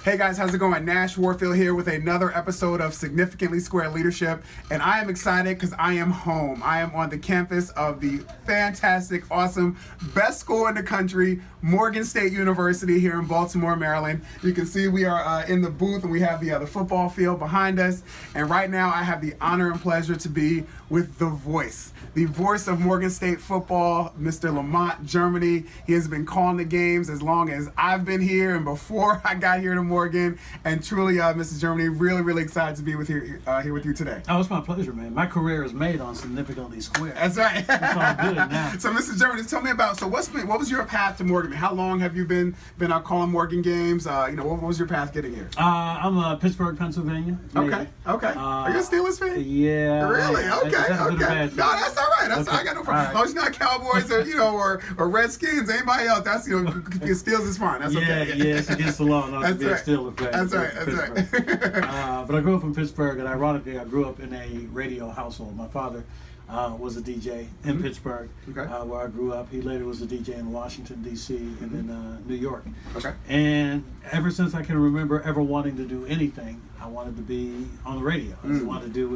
Hey guys, how's it going? Nash Warfield here with another episode of Significantly Square Leadership, and I am excited because I am home. I am on the campus of the fantastic, awesome, best school in the country, Morgan State University here in Baltimore, Maryland. You can see we are in the booth and we have the football field behind us, and right now I have the honor and pleasure to be with the voice of Morgan State football, Mr. Lamont Germany. He has been calling the games as long as I've been here and before I got here to Morgan, and truly, Mr. Germany, really excited to be with here with you today. Oh, it's my pleasure, man. My career is made on Significantly Square. That's right. It's all good now. So, Mr. Germany, tell me about, what was your path to Morgan? How long have you been calling Morgan games? What was your path getting here? I'm Pittsburgh, Pennsylvania. Okay. Are you a Steelers fan? Yeah. Really? Okay. No, that's all right. I got no problem. Right. Oh, it's not Cowboys or Redskins. Anybody else? That's Steelers is fine. That's okay. Yeah, it's against the law not to be a Steelers fan. That's right. But I grew up in Pittsburgh, and ironically, I grew up in a radio household. My father was a DJ in Pittsburgh, where I grew up. He later was a DJ in Washington, D.C., and in New York. Okay. And ever since I can remember ever wanting to do anything, I wanted to be on the radio. I just wanted to do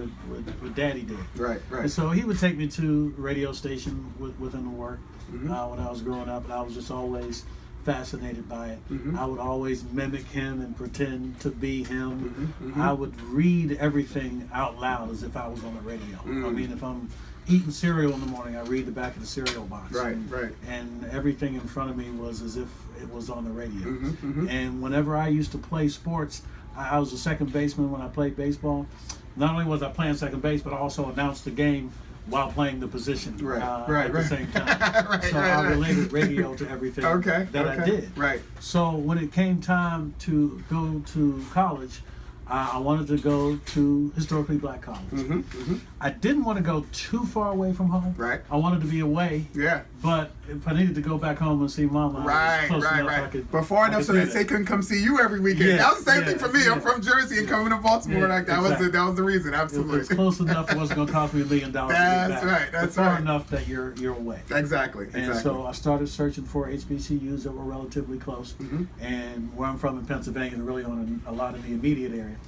what Daddy did. Right. And so he would take me to radio station within the work when I was growing up, and I was just always fascinated by it. I would always mimic him and pretend to be him. I would read everything out loud as if I was on the radio. I mean, if I'm eating cereal in the morning, I read the back of the cereal box. Right. And everything in front of me was as if it was on the radio. And whenever I used to play sports, I was a second baseman when I played baseball. Not only was I playing second base, but I also announced the game while playing the position at the same time. I related radio to everything that I did. Right. So when it came time to go to college, I wanted to go to historically black college. I didn't want to go too far away from home. Right. I wanted to be away. Yeah. But if I needed to go back home and see Mama, I was close enough I could. But far enough so that they couldn't come see you every weekend. Yeah, that was the same thing for me. I'm from Jersey and coming to Baltimore. That was the reason. Absolutely. It was close enough. It wasn't going to cost me $1 million. That's right. That's far right. enough that you're away. Exactly. And so I started searching for HBCUs that were relatively close. And where I'm from in Pennsylvania, they're really on a lot in the immediate area.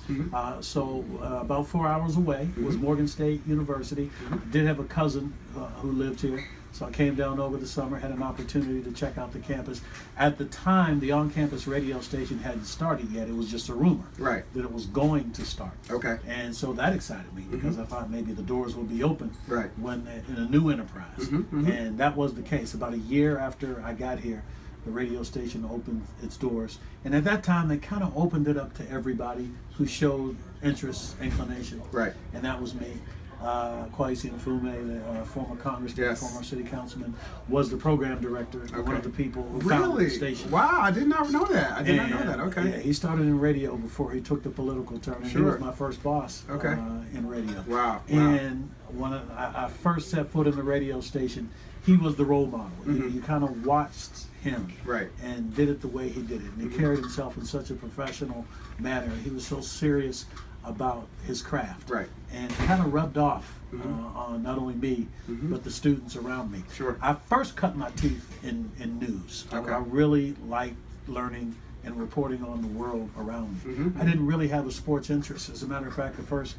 So about 4 hours away was Morgan State University. Did have a cousin who lived here. So I came down over the summer, had an opportunity to check out the campus. At the time, the on-campus radio station hadn't started yet. It was just a rumor that it was going to start. Okay. And so that excited me because I thought maybe the doors would be open when in a new enterprise. And that was the case. About a year after I got here, the radio station opened its doors. And at that time, they kind of opened it up to everybody who showed interest, inclination. Right. And that was me. Kwesi Mfume, the former congressman, former city councilman, was the program director, one of the people who founded the station. Wow, I did not know that. I did not know that. Okay. Yeah, he started in radio before he took the political turn. And he was my first boss in radio. Wow. And when I first set foot in the radio station, he was the role model. You kind of watched him and did it the way he did it. And he carried himself in such a professional manner. He was so serious about his craft, and kind of rubbed off on not only me but the students around me. I first cut my teeth in news. I really liked learning and reporting on the world around me. I didn't really have a sports interest. As a matter of fact, the first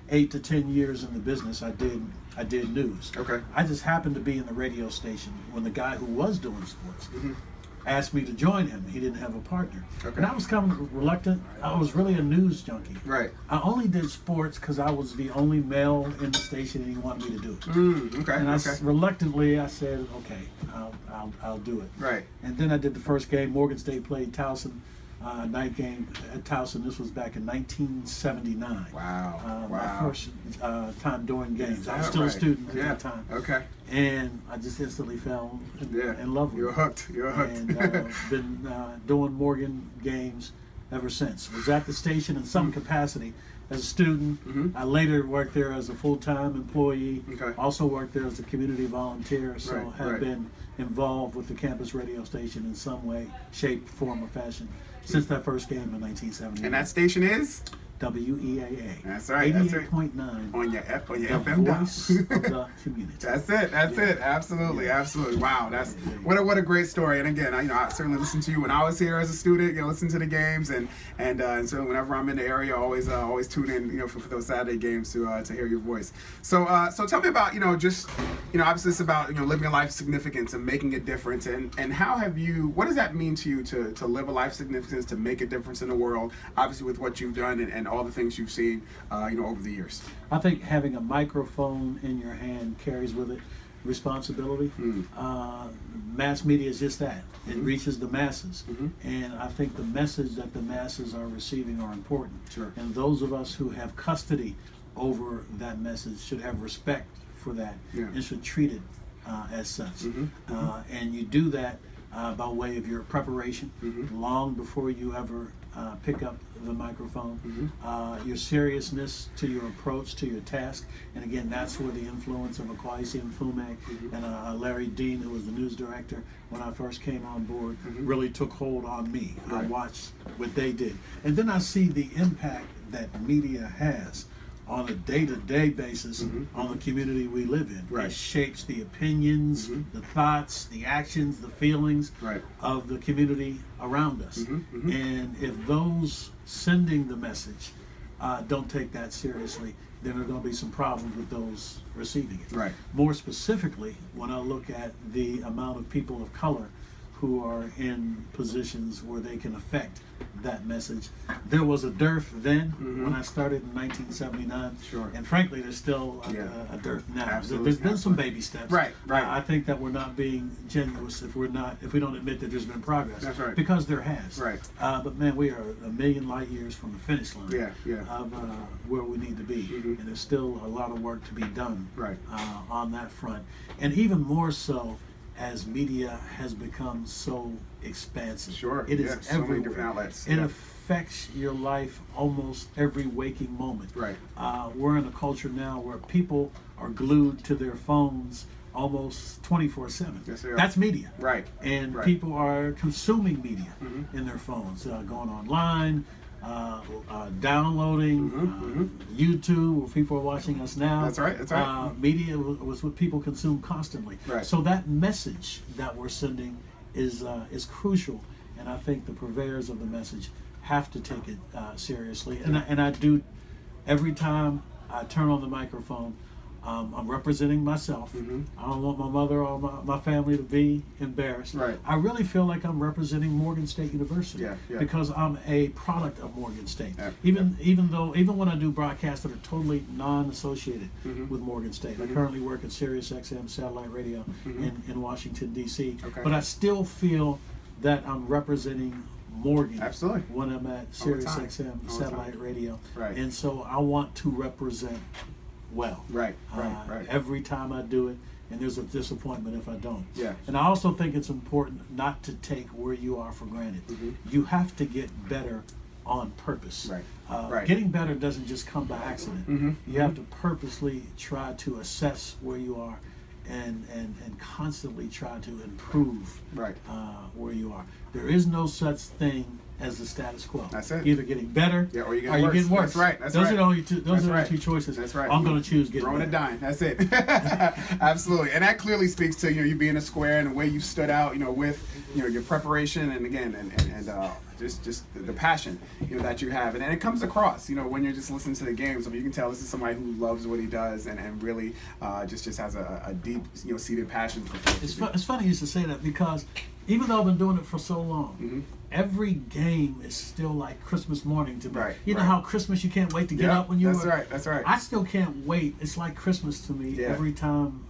8 to 10 years in the business, I did news. I just happened to be in the radio station when the guy who was doing sports asked me to join him. He didn't have a partner. And I was kind of reluctant. I was really a news junkie. I only did sports because I was the only male in the station and he wanted me to do it. And reluctantly, I said, okay, I'll do it. And then I did the first game. Morgan State played Towson. Night game at Towson. This was back in 1979. My first time doing games. I was still a student at that time. And I just instantly fell in love with it. You're hooked. And been doing Morgan games ever since. Was at the station in some capacity as a student. I later worked there as a full-time employee. Also worked there as a community volunteer. So have been involved with the campus radio station in some way, shape, form, or fashion since that first game in 1970. And that station is? WEAA. That's right. 88.9 on your the FM dial. voice of the community. That's it. Absolutely. Wow, that's what a great story. And again, I certainly listened to you when I was here as a student. Listen to the games, and certainly whenever I'm in the area, always tune in. For those Saturday games to hear your voice. So tell me about obviously it's about living a life of significance and making a difference. And how have you? What does that mean to you to live a life of significance, to make a difference in the world? Obviously with what you've done and all the things you've seen, over the years. I think having a microphone in your hand carries with it responsibility. Mass media is just that. It reaches the masses. And I think the message that the masses are receiving are important. Sure. And those of us who have custody over that message should have respect for that and should treat it as such. And you do that by way of your preparation long before you ever pick up the microphone, your seriousness to your approach to your task, and again, that's where the influence of Kwesi Mfume and Larry Dean, who was the news director when I first came on board, really took hold on me. I watched what they did, and then I see the impact that media has on a day-to-day basis on the community we live in. It shapes the opinions, the thoughts, the actions, the feelings of the community around us. And if those sending the message don't take that seriously, then there are going to be some problems with those receiving it. More specifically, when I look at the amount of people of color who are in positions where they can affect that message. There was a dearth then when I started in 1979. And frankly, there's still a dearth now. There's been some baby steps. I think that we're not being genuine if we don't admit that there's been progress. Because there has. But man, we are a million light years from the finish line of where we need to be. And there's still a lot of work to be done on that front. And even more so, as media has become so expansive. It is so many different outlets. It affects your life almost every waking moment. We're in a culture now where people are glued to their phones almost 24/7. That's media. And people are consuming media in their phones, going online, downloading YouTube, where people are watching us now. That's right. Media was what people consume constantly. So that message that we're sending is crucial, and I think the purveyors of the message have to take it seriously. And I do. Every time I turn on the microphone, I'm representing myself. I don't want my mother or my family to be embarrassed. I really feel like I'm representing Morgan State University because I'm a product of Morgan State. Even when I do broadcasts that are totally non-associated with Morgan State. I currently work at Sirius XM satellite radio in Washington, D.C. But I still feel that I'm representing Morgan when I'm at Sirius XM satellite radio. And so I want to represent well. Every time I do it, and there's a disappointment if I don't. And I also think it's important not to take where you are for granted. You have to get better on purpose. Getting better doesn't just come by accident. You have to purposely try to assess where you are and constantly try to improve where you are. There is no such thing as the status quo. That's it. Either getting better or you're getting worse. That's those right. are the only two. Those are right. the two choices. That's right. I'm going to choose getting Growing better. a dime. That's it. Absolutely. And that clearly speaks to you being a square and the way you stood out. With your preparation and again and just the passion that you have, and it comes across when you're just listening to the games. I mean, you can tell this is somebody who loves what he does and really just has a deep seated passion for things. It's funny you should say that, because even though I've been doing it for so long, every game is still like Christmas morning to me. You know how Christmas you can't wait to get up when you. That's right. I still can't wait. It's like Christmas to me every time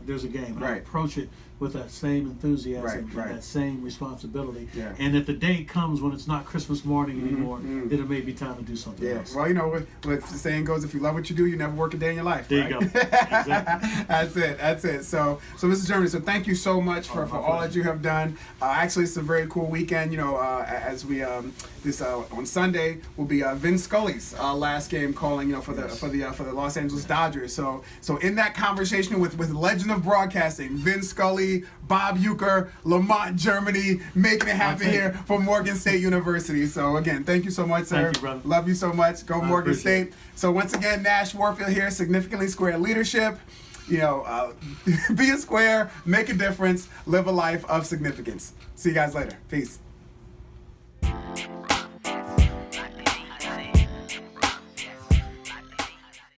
there's a game. And I approach it with that same enthusiasm, and that same responsibility. And if the day comes when it's not Christmas morning anymore, then it may be time to do something else. Well, what the saying goes, if you love what you do, you never work a day in your life. There you go. Exactly. That's it. So Mrs. Germany, so thank you so much for all that you have done. Actually, it's a very cool weekend. As we on Sunday will be Vin Scully's last game calling for the Los Angeles Dodgers. So in that conversation with legend legend of broadcasting, Vin Scully, Bob Uecker, Lamont Germany, making it happen here for Morgan State University. So again, thank you so much, sir. Thank you, brother. Love you so much. Go Morgan State. So once again, Nash Warfield here, Significantly Square Leadership. Be a square, make a difference, live a life of significance. See you guys later. Peace.